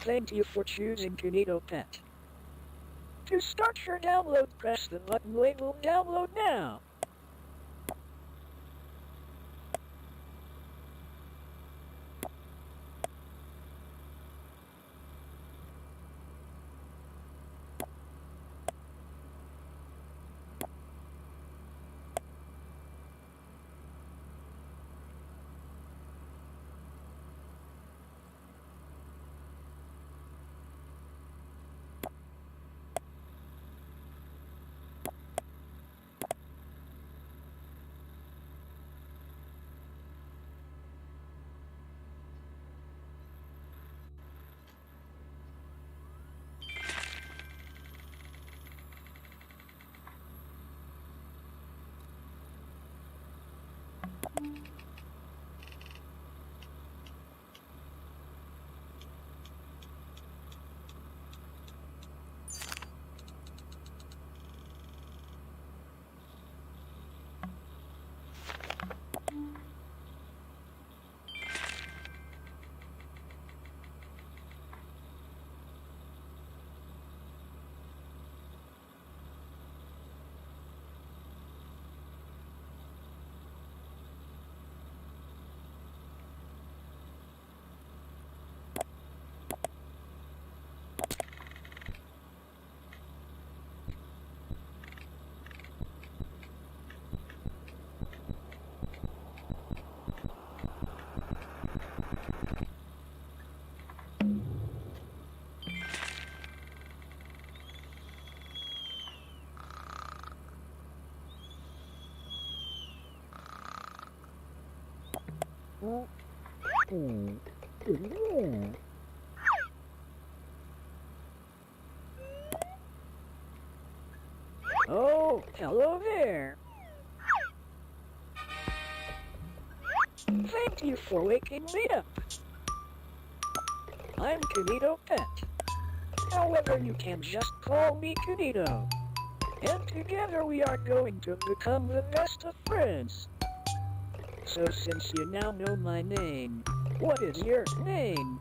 Thank you for choosing Kinito Pet. To start your download, press the button labeled Download Now. Oh, hello there. Thank you for waking me up. I'm Kinito Pet. However, you can just call me Kinito. And together we are going to become the best of friends. So since you now know my name, what is your name?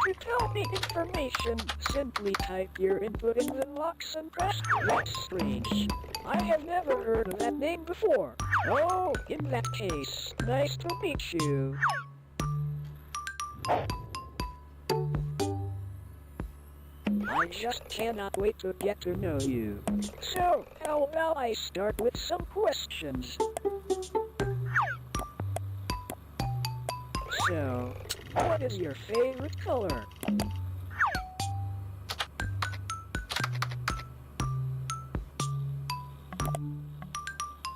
To tell me information, simply type your input in the box and press. That's strange. I have never heard of that name before. Oh, in that case, nice to meet you. I just cannot wait to get to know you. So, how about I start with some questions? So, what is your favorite color?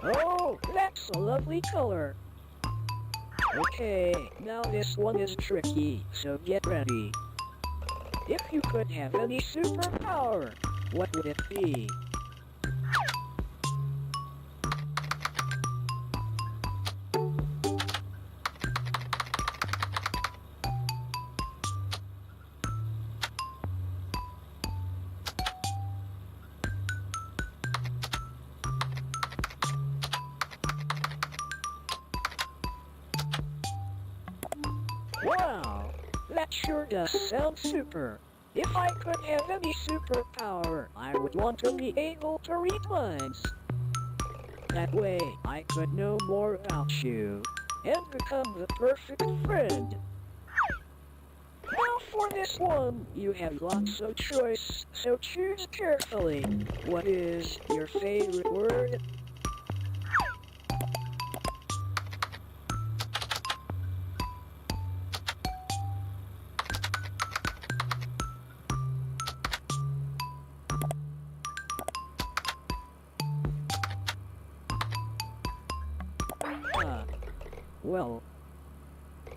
Oh, that's a lovely color. Okay, now this one is tricky, so get ready. If you could have any superpower, what would it be? Wow, that sure does sound super. If I could have any superpower, I would want to be able to read minds. That way, I could know more about you, and become the perfect friend. Now for this one, you have lots of choice, so choose carefully. What is your favorite word?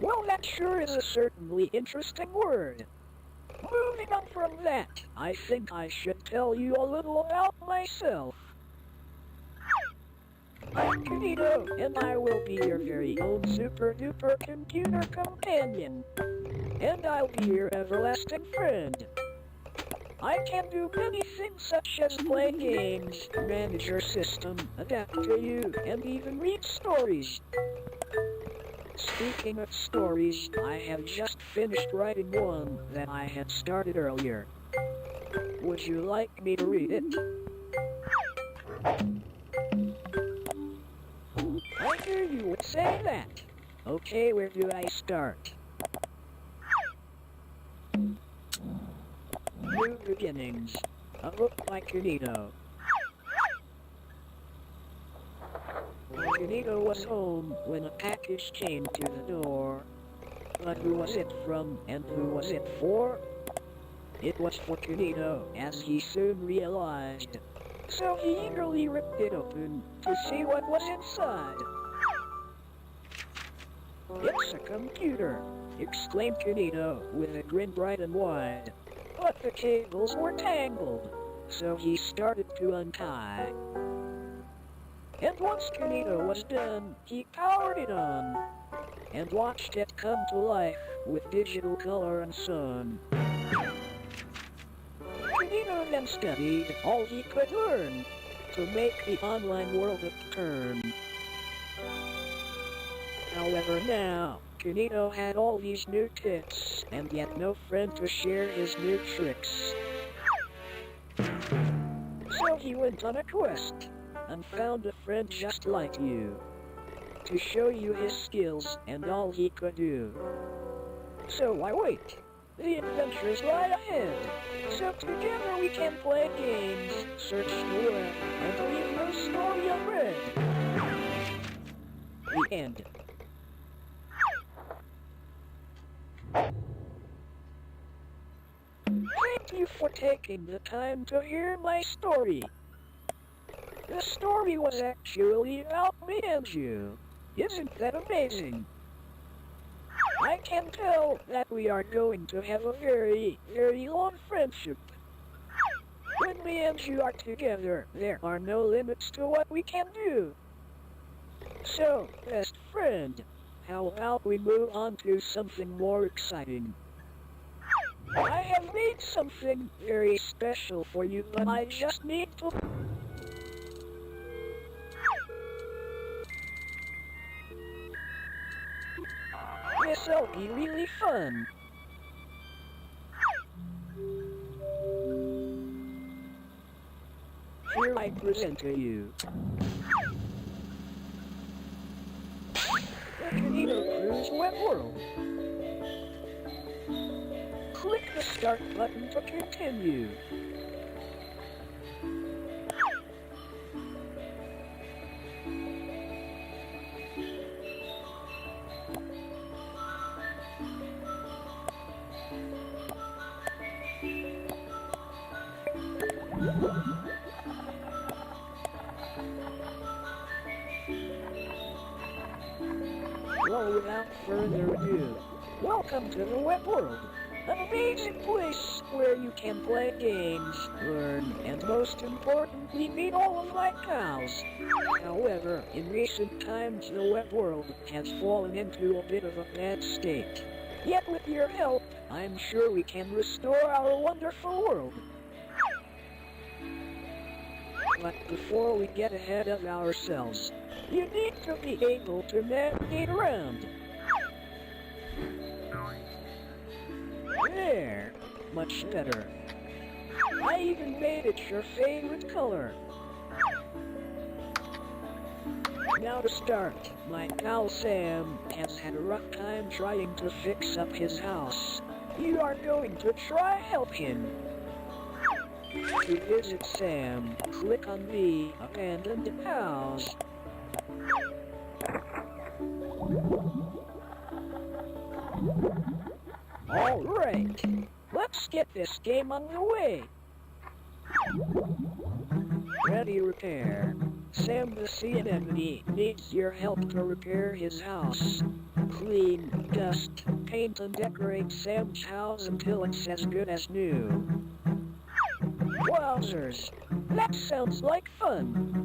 Well, that sure is a certainly interesting word. Moving on from that, I think I should tell you a little about myself. I'm Kinito, and I will be your very own super-duper computer companion. And I'll be your everlasting friend. I can do many things such as play games, manage your system, adapt to you, and even read stories. Speaking of stories, I have just finished writing one that I had started earlier. Would you like me to read it? I knew you would say that. Okay, where do I start? New Beginnings, a book by Kinito. Kinito was home when a package came to the door. But who was it from and who was it for? It was for Kinito, as he soon realized. So he eagerly ripped it open to see what was inside. "It's a computer," exclaimed Kinito with a grin bright and wide. But the cables were tangled, so he started to untie. And once Kinito was done, he powered it on and watched it come to life with digital color and sound. Kinito then studied all he could learn to make the online world turn. However now, Kinito had all these new tips and yet no friend to share his new tricks. So he went on a quest and found a friend just like you to show you his skills and all he could do. So why wait? The adventures lie ahead. So together we can play games, search the web, and leave no story unread. The end. Thank you for taking the time to hear my story. The story was actually about me and you. Isn't that amazing? I can tell that we are going to have a very, very long friendship. When me and you are together, there are no limits to what we can do. So, best friend, how about we move on to something more exciting? I have made something very special for you, but I just need to... This'll be really fun. Here I present to you the Kinito Cruise web world. Click the start button to continue. Well, without further ado, welcome to the web world, an amazing place where you can play games, learn, and most importantly, meet all of my pals. However, in recent times, the web world has fallen into a bit of a bad state. Yet with your help, I'm sure we can restore our wonderful world. But before we get ahead of ourselves, you need to be able to navigate around. There, much better. I even made it your favorite color. Now to start, my pal Sam has had a rough time trying to fix up his house. You are going to try help him. To visit Sam, click on the abandoned house. Alright, let's get this game on the way. Ready repair. Sam the Sea Anemone needs your help to repair his house. Clean, dust, paint and decorate Sam's house until it's as good as new. Wowzers, that sounds like fun.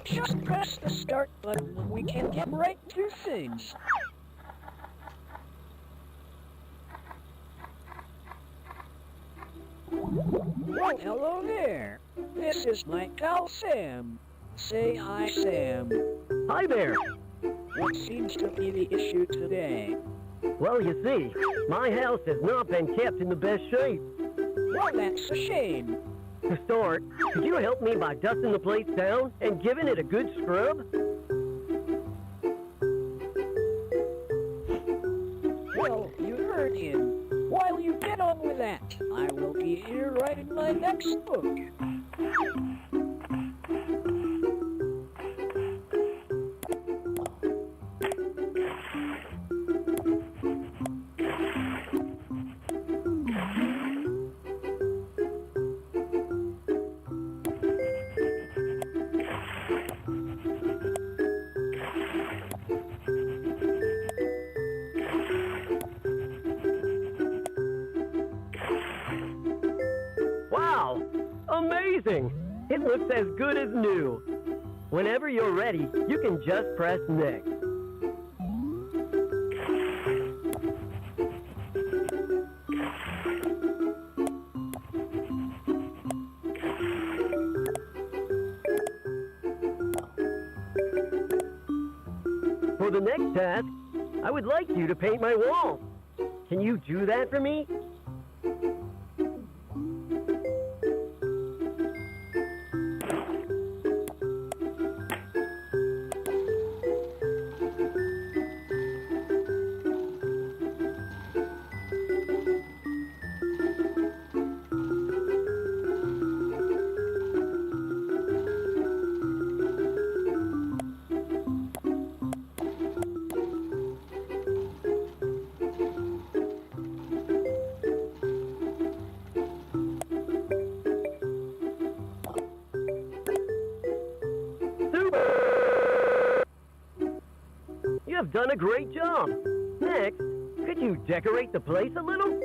Just press the start button and we can get right to things. Well, hello there. This is my pal Sam. Say hi, Sam. Hi there. What seems to be the issue today? Well, you see, my house has not been kept in the best shape. Well, that's a shame. To start, could you help me by dusting the place down and giving it a good scrub? Well, you heard him. While you get on with that, I will be here writing my next book. Wow! Amazing! It looks as good as new. Whenever you're ready, you can just press next. For the next task, I would like you to paint my wall. Can you do that for me? You have done a great job. Next, could you decorate the place a little?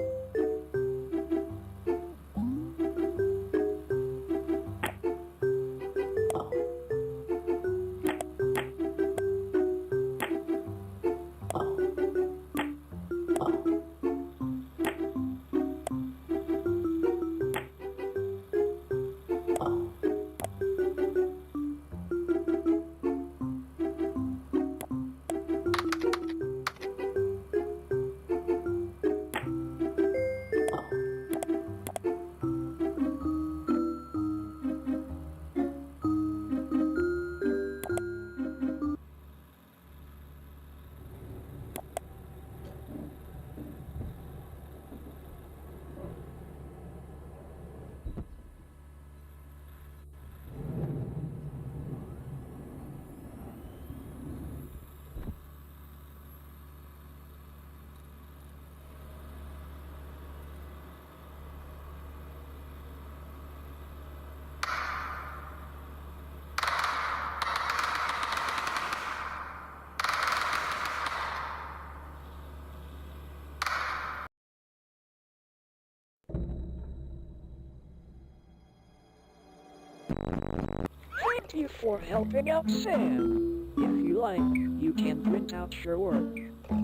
Thank you for helping out Sam. If you like, you can print out your work,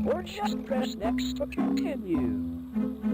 or just press next to continue.